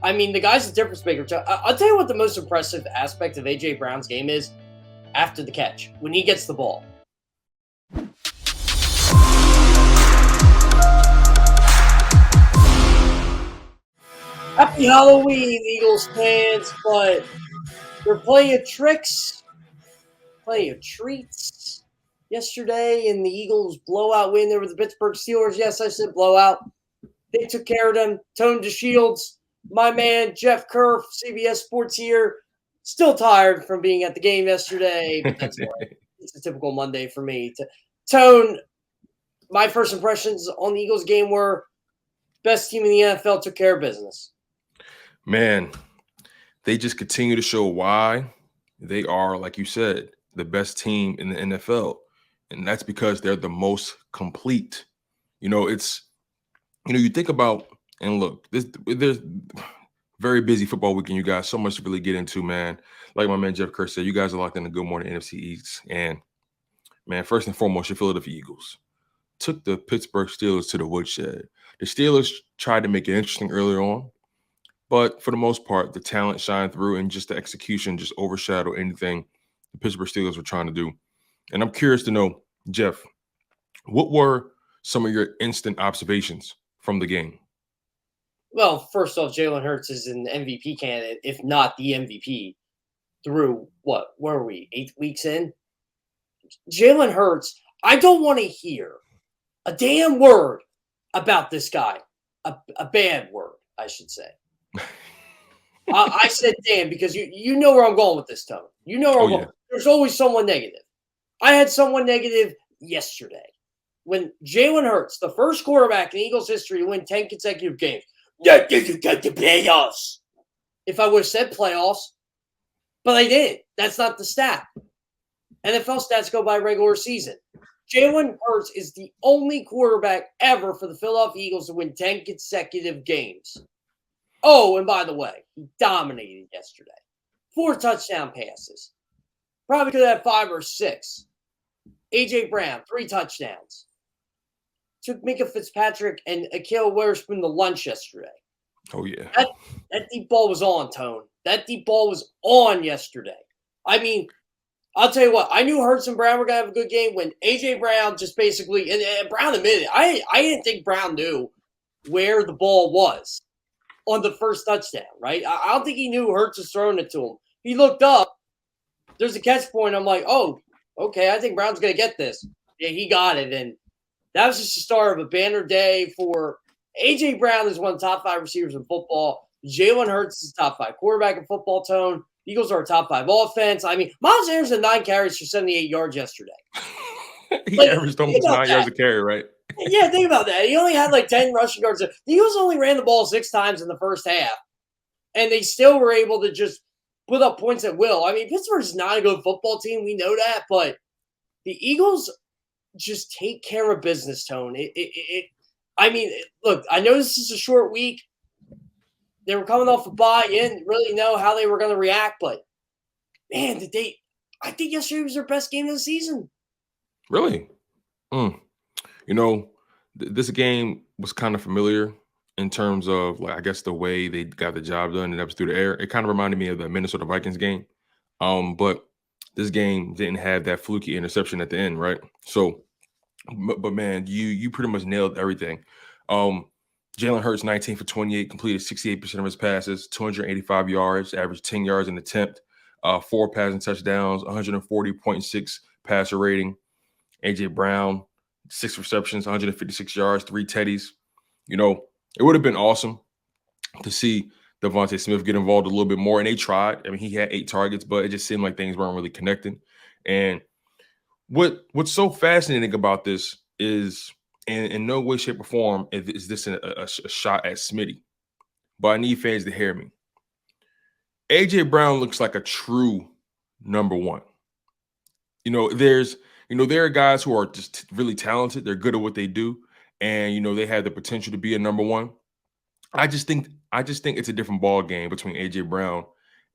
I mean, the guy's a difference maker. I'll tell you what the most impressive aspect of A.J. Brown's game is after the catch, when he gets the ball. Happy Halloween, Eagles fans, but we're playing tricks, playing treats. Yesterday in the Eagles blowout win over the Pittsburgh Steelers. Yes, I said blowout. They took care of them. Tone DeShields, my man, Jeff Kerr, CBS Sports here. Still tired from being at the game yesterday, but that's all right. It's a typical Monday for me. Tone, my first impressions on the Eagles game were best team in the NFL took care of business. Man, they just continue to show why they are, like you said, the best team in the NFL. And that's because they're the most complete. You think about, and look, there's very busy football weekend, you guys. So much to really get into, man. Like my man Jeff Kerr said, you guys are locked in the Good Morning NFC East. And, man, first and foremost, your Philadelphia Eagles took the Pittsburgh Steelers to the woodshed. The Steelers tried to make it interesting earlier on, but for the most part, the talent shined through and just the execution just overshadowed anything the Pittsburgh Steelers were trying to do. And I'm curious to know, Jeff, what were some of your instant observations from the game? Well, first off, Jalen Hurts is an MVP candidate, if not the MVP, through what? Where are we? 8 weeks in? Jalen Hurts, I don't want to hear a damn word about this guy. A bad word, I should say. I said damn because you know where I'm going with this, Tone. You know where I'm going. There's always someone negative. I had someone negative yesterday when Jalen Hurts, the first quarterback in Eagles history to win 10 consecutive games. Yeah, you got the playoffs. If I would have said playoffs, but I didn't. That's not the stat. NFL stats go by regular season. Jalen Hurts is the only quarterback ever for the Philadelphia Eagles to win 10 consecutive games. Oh, and by the way, he dominated yesterday. 4 touchdown passes. Probably could have had 5 or 6. A.J. Brown, 3 touchdowns. Took Minka Fitzpatrick and Akil Witherspoon to lunch yesterday. Oh, yeah. That deep ball was on, Tone. That deep ball was on yesterday. I mean, I'll tell you what. I knew Hurts and Brown were going to have a good game when A.J. Brown just basically – and Brown admitted it. I didn't think Brown knew where the ball was on the first touchdown, right? I don't think he knew Hurts was throwing it to him. He looked up. There's a catch point. I'm like, oh, okay, I think Brown's going to get this. Yeah, he got it. And that was just the start of a banner day for A.J. Brown is one of the top 5 receivers in football. Jalen Hurts is top 5 quarterback in football, Tone. Eagles are a top 5 offense. I mean, Miles Sanders had 9 carries for 78 yards yesterday. He averaged almost 9 yards a carry, right? Yeah, think about that. He only had like 10 rushing yards. The Eagles only ran the ball 6 times in the first half, and they still were able to just put up points at will. I mean, Pittsburgh's not a good football team. We know that, but the Eagles just take care of business, Tone. Look, I know this is a short week. They were coming off a bye. You didn't really know how they were going to react, but, man, I think yesterday was their best game of the season. Really? This game was kind of familiar in terms of, like, I guess the way they got the job done, and that was through the air. It kind of reminded me of the Minnesota Vikings game. But this game didn't have that fluky interception at the end, right? So, but man, you pretty much nailed everything. Jalen Hurts, 19 for 28, completed 68% of his passes, 285 yards, averaged 10 yards an attempt, 4 passing touchdowns, 140.6 passer rating. A.J. Brown, 6 receptions, 156 yards, 3 TDs. It would have been awesome to see Devontae Smith get involved a little bit more, and they tried. I mean, he had 8 targets, but it just seemed like things weren't really connecting. And what's so fascinating about this is, in no way, shape, or form is this a shot at Smitty. But I need fans to hear me. A.J. Brown looks like a true number 1. There are guys who are just really talented. They're good at what they do. And, they have the potential to be a number 1. I just think it's a different ball game between A.J. Brown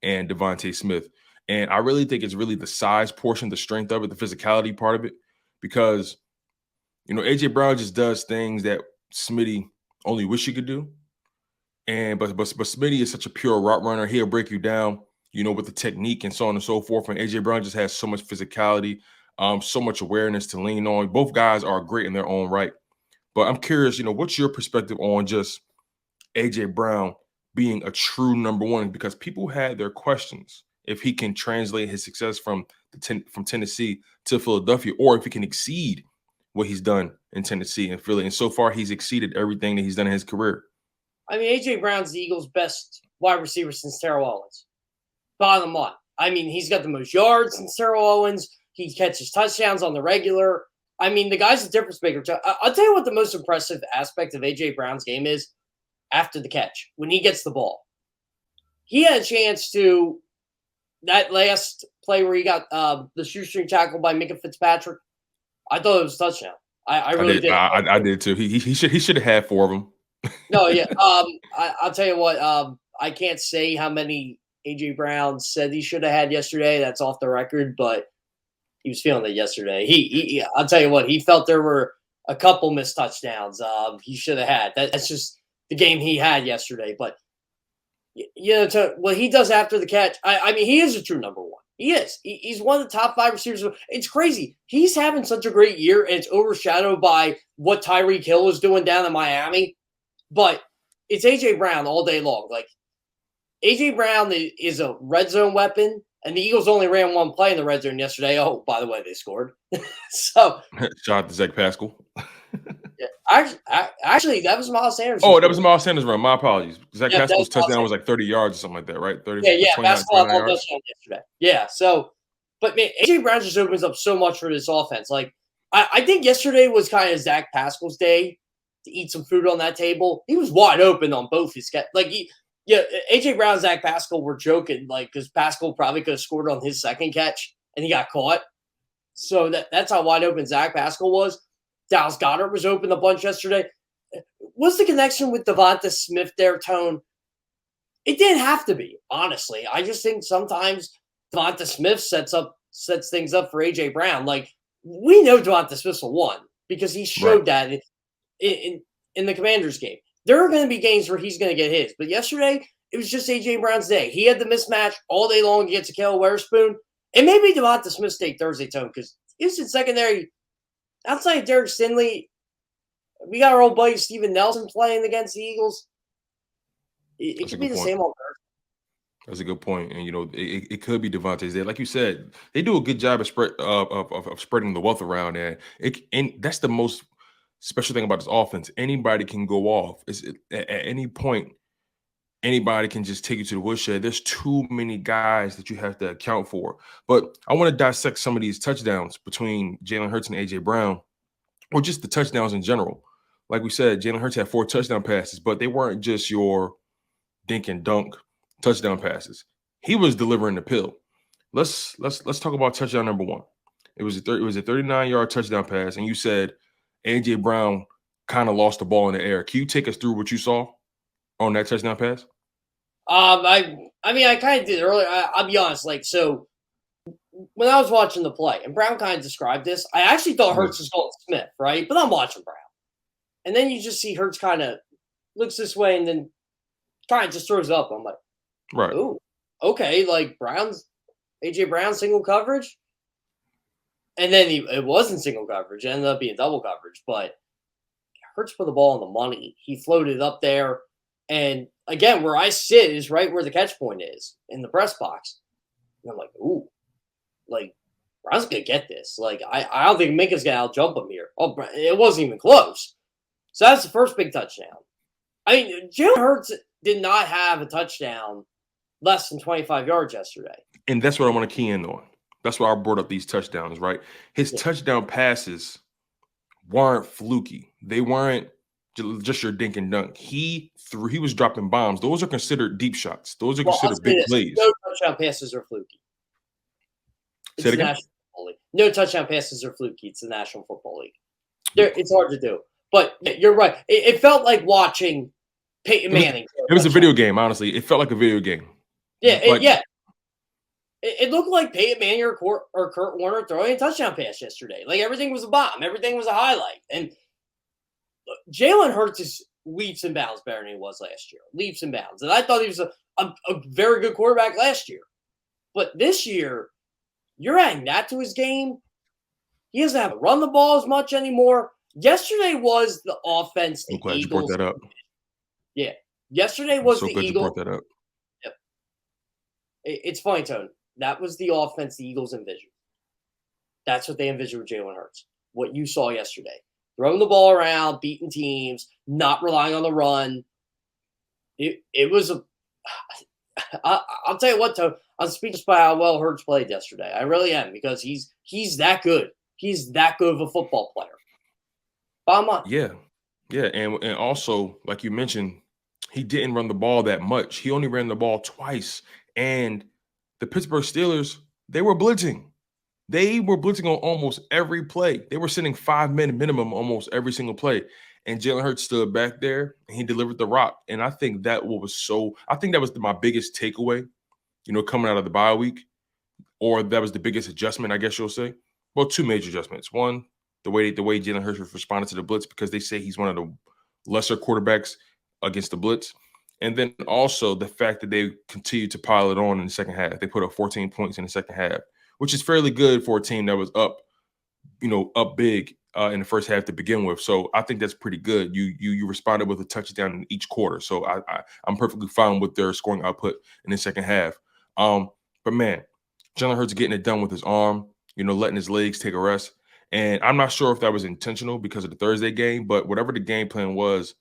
and Devontae Smith. And I really think it's really the size portion, the strength of it, the physicality part of it. Because, A.J. Brown just does things that Smitty only wish he could do. But Smitty is such a pure route runner. He'll break you down, with the technique and so on and so forth. And AJ Brown just has so much physicality, so much awareness to lean on. Both guys are great in their own right. But I'm curious, what's your perspective on just AJ Brown being a true number one? Because people had their questions if he can translate his success from Tennessee to Philadelphia, or if he can exceed what he's done in Tennessee and Philly. And so far, he's exceeded everything that he's done in his career. I mean, AJ Brown's the Eagles' best wide receiver since Terrell Owens. Bottom line. I mean, he's got the most yards since Terrell Owens. He catches touchdowns on the regular. I mean, the guy's a difference maker. I'll tell you what the most impressive aspect of AJ Brown's game is after the catch, when he gets the ball. He had a chance to, that last play where he got the shoestring tackle by Minka Fitzpatrick, I thought it was a touchdown. I really did. I did too. He should have had 4 of them. No, yeah. I'll tell you what. I can't say how many AJ Brown said he should have had yesterday. That's off the record, but he was feeling it yesterday. I'll tell you what. He felt there were a couple missed touchdowns. He should have had. That's just the game he had yesterday. But what he does after the catch, I mean, he is a true number one. He is. He's one of the top 5 receivers. It's crazy. He's having such a great year, and it's overshadowed by what Tyreek Hill is doing down in Miami. But it's AJ Brown all day long. Like, AJ Brown is a red zone weapon, and the Eagles only ran one play in the red zone yesterday. Oh, by the way, they scored. So shout out to Zach Pascal. Yeah, actually, that was Miles Sanders. Oh, that was Miles Sanders' run. My apologies. Zach Pascal's touchdown was like 30 yards or something like that, right? 30. Yeah. Pascal had a touchdown yesterday. Yeah. So, but man, AJ Brown just opens up so much for this offense. Like, I think yesterday was kind of Zach Pascal's day to eat some food on that table. He was wide open on both his catch. Like, AJ Brown and Zach Pascal were joking, like, because Pascal probably could have scored on his second catch and he got caught. So that's how wide open Zach Pascal was. Dallas Goedert was open a bunch yesterday. What's the connection with Devonta Smith there, Tone? It didn't have to be, honestly. I just think sometimes Devonta Smith sets things up for AJ Brown. Like, we know Devonta Smith's a one because he showed that in the Commanders game. There are going to be games where he's going to get his. But yesterday, it was just AJ Brown's day. He had the mismatch all day long against Akell Witherspoon. And maybe Devonta Smith stayed Thursday, Tone, because Houston secondary, outside of Derek Stingley, we got our old buddy Steven Nelson playing against the Eagles. It could be the same old person. That's a good point. And, it could be Devontae's there. Like you said, they do a good job of spreading the wealth around. And that's the most special thing about this offense. Anybody can go off. At any point, anybody can just take you to the woodshed. There's too many guys that you have to account for. But I want to dissect some of these touchdowns between Jalen Hurts and AJ Brown, or just the touchdowns in general. Like we said, Jalen Hurts had 4 touchdown passes, but they weren't just your dink and dunk touchdown passes. He was delivering the pill. Let's talk about touchdown number 1. It was a 39-yard touchdown pass, and you said AJ Brown kind of lost the ball in the air. Can you take us through what you saw on that touchdown pass? I mean, I kind of did earlier. I'll be honest. Like, so when I was watching the play, and Brown kind of described this, I actually thought Hurts was going Smith, right? But I'm watching Brown. And then you just see Hurts kind of looks this way and then kind of just throws up. I'm like, right. Ooh, okay. Like, AJ Brown single coverage. And then it wasn't single coverage. It ended up being double coverage. But Hurts put the ball on the money. He floated up there. And again, where I sit is right where the catch point is in the press box. And I'm like, ooh, like, Brown's going to get this. Like, I don't think Minka's going to outjump him here. Oh, it wasn't even close. So that's the first big touchdown. I mean, Jalen Hurts did not have a touchdown less than 25 yards yesterday. And that's what I want to key in on. That's why I brought up these touchdowns, right? His touchdown passes weren't fluky. They weren't just your dink and dunk. He was dropping bombs. Those are considered deep shots. Those are considered big plays. No touchdown passes are fluky. It's the National Football League. No touchdown passes are fluky. It's the National Football League. It's hard to do. But you're right. It felt like watching Peyton Manning. It was a video game, honestly. It felt like a video game. Yeah, It looked like Peyton Manning or Kurt Warner throwing a touchdown pass yesterday. Like, everything was a bomb. Everything was a highlight. And Jalen Hurts leaps and bounds better than he was last year. Leaps and bounds. And I thought he was a very good quarterback last year. But this year, you're adding that to his game. He doesn't have to run the ball as much anymore. Yesterday was the offense the I'm glad Eagles. you brought that up. Yeah. Yesterday was so the glad Eagles. You brought that up. Yep. It's funny, Tone. That was the offense the Eagles envisioned. That's what they envisioned with Jalen Hurts. What you saw yesterday. Throwing the ball around, beating teams, not relying on the run. It was a I'll tell you what, Tone. I'm speechless by how well Hurts played yesterday. I really am, because he's that good. He's that good of a football player. Bottom line. Yeah. And also, like you mentioned, he didn't run the ball that much. He only ran the ball twice. And the Pittsburgh Steelers, they were blitzing. They were blitzing on almost every play. They were sending 5-minute minimum almost every single play. And Jalen Hurts stood back there and he delivered the rock. And I think that was my biggest takeaway, coming out of the bye week, or that was the biggest adjustment, I guess you'll say. Well, two major adjustments. One, the way Jalen Hurts responded to the blitz, because they say he's one of the lesser quarterbacks against the blitz. And then also the fact that they continued to pile it on in the second half. They put up 14 points in the second half, which is fairly good for a team that was up big in the first half to begin with. So I think that's pretty good. You responded with a touchdown in each quarter. So I'm perfectly fine with their scoring output in the second half. But man, Jalen Hurts getting it done with his arm, letting his legs take a rest. And I'm not sure if that was intentional because of the Thursday game, but whatever the game plan was,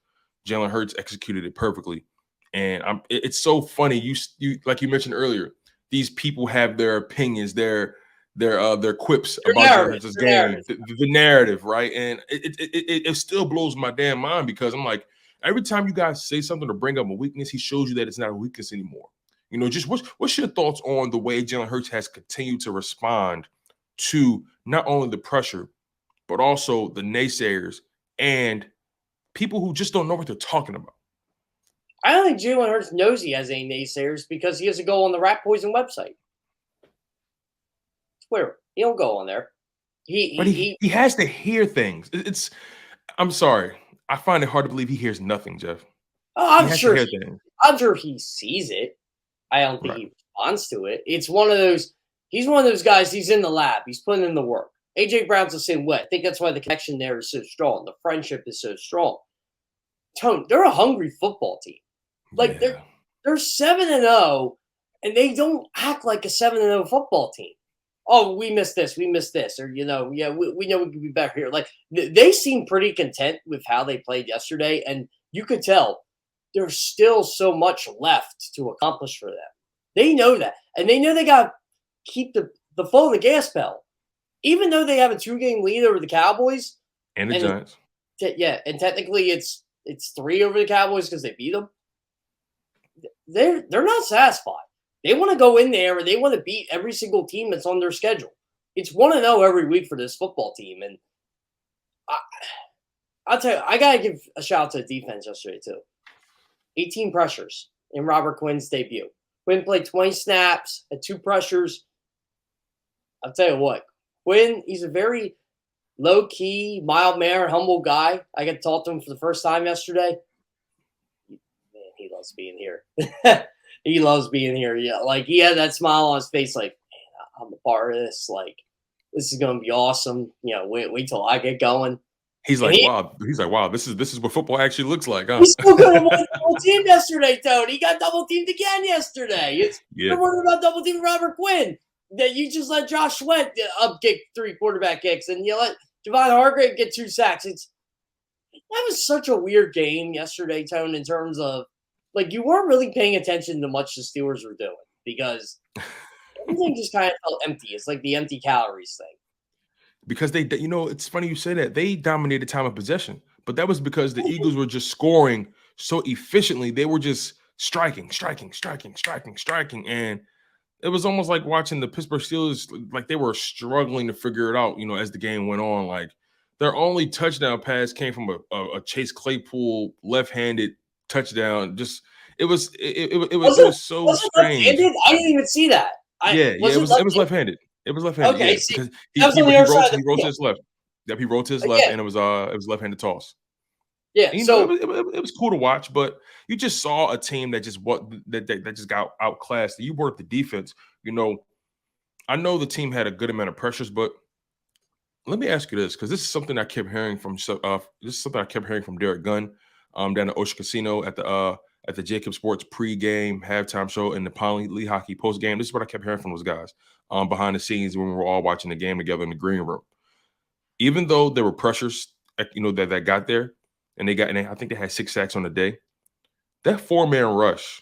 Jalen Hurts executed it perfectly. And it's so funny. You like you mentioned earlier, these people have their opinions, their quips about Jalen Hurts' game, the narrative, right? And it still blows my damn mind, because I'm like, every time you guys say something to bring up a weakness, he shows you that it's not a weakness anymore. Just what's your thoughts on the way Jalen Hurts has continued to respond to not only the pressure, but also the naysayers and people who just don't know what they're talking about? I don't think Jalen Hurts knows he has any naysayers, because he doesn't go on the Rat Poison website. It's weird. He don't go on there. He has to hear things. I'm sorry. I find it hard to believe he hears nothing, Jeff. Oh, I'm sure he sees it. I don't think he responds to it. It's one of those. He's one of those guys. He's in the lab. He's putting in the work. AJ Brown's the same way. I think that's why the connection there is so strong. The friendship is so strong. Tone, they're a hungry football team. Like they're 7-0, and they don't act like a 7-0 football team. Oh, we missed this, or we know we could be better here. Like they seem pretty content with how they played yesterday, and you could tell there's still so much left to accomplish for them. They know that, and they know they got to keep the foot on the gas pedal, even though they have a 2-game lead over the Cowboys and the Giants. And technically it's 3 over the Cowboys because they beat them. They're not satisfied. They want to go in there and they want to beat every single team that's on their schedule. It's 1-0 every week for this football team. And I'll tell you, I got to give a shout out to the defense yesterday too. 18 pressures in Robert Quinn's debut. Quinn played 20 snaps, had 2 pressures. I'll tell you what, Quinn, he's a very low-key, mild-mannered, humble guy. I got to talk to him for the first time yesterday. Man, he loves being here. He loves being here. Yeah, like he had that smile on his face, like, man, I'm a part of this. Like, this is gonna be awesome. Wait till I get going. He's like, wow. He's like, wow. This is what football actually looks like. Huh? He's still going to win double team yesterday, Tony. He got double teamed again yesterday. You're worried about double teaming Robert Quinn. That you just let Josh Sweat up kick 3 quarterback kicks, and you let Javon Hargrave get 2 sacks. That was such a weird game yesterday, Tone, in terms of like you weren't really paying attention to much the Steelers were doing because everything just kind of felt empty. It's like the empty calories thing. Because it's funny you say that. They dominated time of possession, but that was because the Eagles were just scoring so efficiently. They were just striking. And it was almost like watching the Pittsburgh Steelers, like they were struggling to figure it out, as the game went on. Like their only touchdown pass came from a Chase Claypool left-handed touchdown. Just it was so strange. I didn't even see that. It was left-handed. It was left-handed. Okay, because he rolled to his left. Yep, he rolled to his left, and it was left-handed toss. Yeah. And, So it was cool to watch, but you just saw a team that just that just got outclassed. You worked the defense. I know the team had a good amount of pressures, but let me ask you this, because this is something I kept hearing from Derek Gunn down at Ocean Casino at the JAKIB Sports pregame, halftime show, and the Poly League Hockey postgame. This is what I kept hearing from those guys behind the scenes when we were all watching the game together in the green room. Even though there were pressures, that got there, and I think they had 6 sacks on the day. That 4-man rush,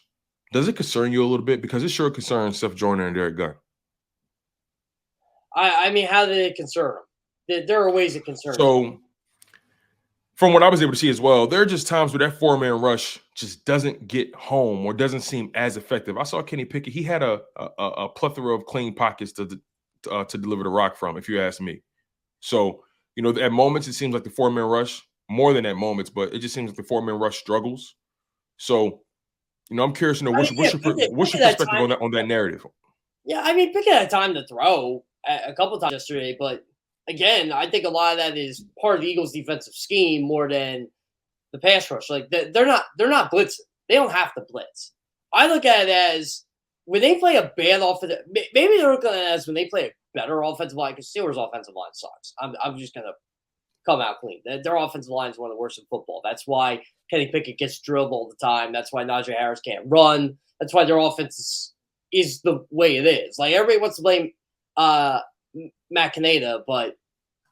does it concern you a little bit? Because it sure concerns Seth Joyner and Derek Gunn. I mean, how did it concern them? There are ways it concerns them. So, from what I was able to see as well, there are just times where that 4-man rush just doesn't get home or doesn't seem as effective. I saw Kenny Pickett; he had a plethora of clean pockets to deliver the rock from, if you ask me. So, at moments it seems like the 4-man rush, more than at moments, but it just seems like the 4-man rush struggles. So, I'm curious to know what's your perspective on that narrative. Yeah, I mean, Pickett had time to throw a couple times yesterday, but again, I think a lot of that is part of the Eagles' defensive scheme more than the pass rush. Like they're not blitzing; they don't have to blitz. I look at it as when they play a bad offensive. Maybe they're looking at it as when they play a better offensive line, because Steelers' offensive line sucks. I'm just gonna come out clean. Their offensive line is one of the worst in football. That's why Kenny Pickett gets drilled all the time. That's why Najee Harris can't run. That's why their offense is the way it is. Like everybody wants to blame Matt Canada, but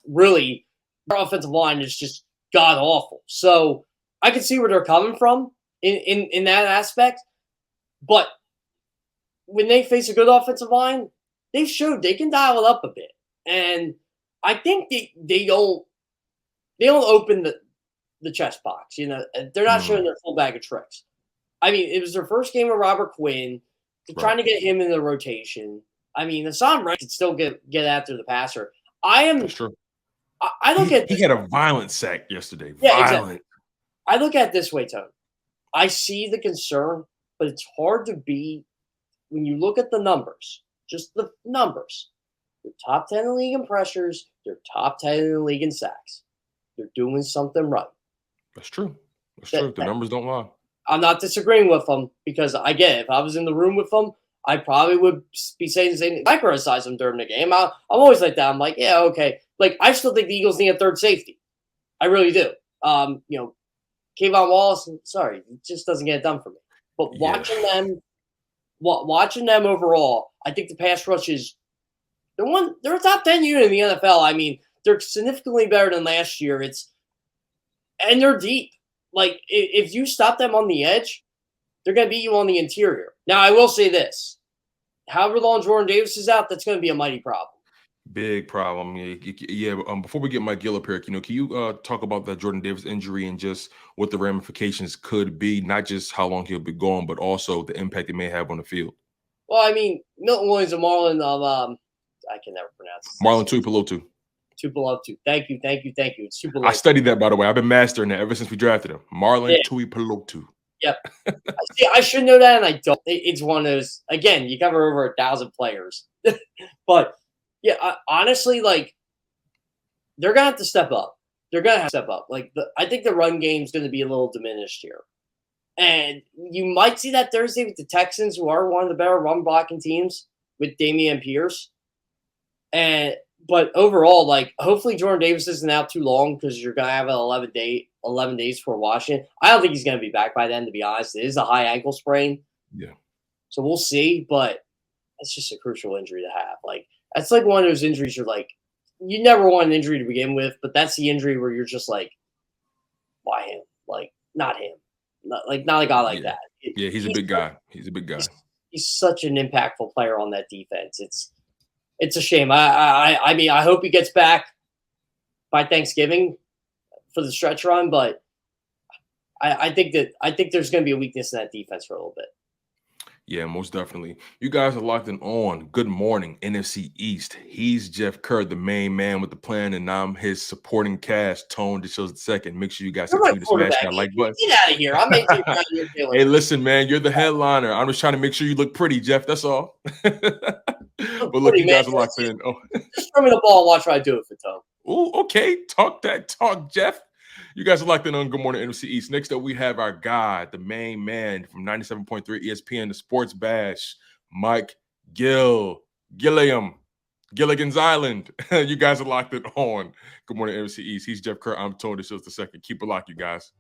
really their offensive line is just god awful. So I can see where they're coming from in that aspect. But when they face a good offensive line, they've showed they can dial it up a bit. And I think they don't open the chest box. They're not showing their full bag of tricks. I mean, it was their first game with Robert Quinn. They're trying to get him in the rotation. I mean, Hassan Reddick can still get after the passer. That's true. I look at this. He had a violent sack yesterday. Yeah, violent. Exactly. I look at it this way, Tony. I see the concern, but it's hard to be when you look at the numbers. Just the numbers. They're top 10 in the league in pressures. They're top 10 in the league in sacks. They're doing something right. That's true. That's true. The numbers don't lie. I'm not disagreeing with them because, again, if I was in the room with them, I probably would be saying the same thing. I criticize them during the game. I'm always like that. I'm like, yeah, okay. Like, I still think the Eagles need a third safety. I really do. Kayvon Wallace, sorry, it just doesn't get it done for me. But watching them overall, I think the pass rush is they're a top 10 unit in the NFL. I mean, they're significantly better than last year. And they're deep. Like, if you stop them on the edge, they're going to beat you on the interior. Now, I will say this. However long Jordan Davis is out, that's going to be a mighty problem. Big problem. Yeah. Before we get Mike Gill up here, can you talk about that Jordan Davis injury and just what the ramifications could be, not just how long he'll be gone, but also the impact it may have on the field? Well, I mean, Milton Williams and Marlon I can never pronounce it. Marlon Tuipulotu. Tuipulotu. Thank you. It's Tuipulotu. I studied that, by the way. I've been mastering that ever since we drafted him. Marlon Tuipulotu. Yep. See, I should know that, and I don't. It's one of those. Again, you cover over 1,000 players, but yeah, honestly, like they're gonna have to step up. They're gonna have to step up. Like I think the run game's going to be a little diminished here, and you might see that Thursday with the Texans, who are one of the better run blocking teams with Dameon Pierce. But overall, like hopefully Jordan Davis isn't out too long because you're gonna have an 11 days for Washington. I don't think he's gonna be back by then, to be honest. It is a high ankle sprain. Yeah. So we'll see, but it's just a crucial injury to have. Like that's like one of those injuries you're like, you never want an injury to begin with, but that's the injury where you're just like, why him? Like not him. Not a guy like that. He's a big guy. He's a big guy. He's such an impactful player on that defense. It's a shame. I mean, I hope he gets back by Thanksgiving for the stretch run, but I think there's going to be a weakness in that defense for a little bit. Yeah, most definitely. You guys are locked in on Good Morning NFC East. He's Jeff Kerr, the main man with the plan, and I'm his supporting cast, Tone DeShields II. Make sure you guys continue to smash that like button. Get out of here. I'm making Hey, listen, man, you're the headliner. I'm just trying to make sure you look pretty, Jeff. That's all. But look, you guys are locked in. Oh. Just throw me the ball and watch what I do it for Tone. Oh, okay. Talk that talk, Jeff. You guys are locked in on Good Morning NFC East. Next up, we have our guy, the main man from 97.3 ESPN, the Sports Bash, Mike Gilliam's Island. You guys are locked in on Good Morning NFC East. He's Jeff Kerr. I'm Tony DeShields II. Keep it locked, you guys.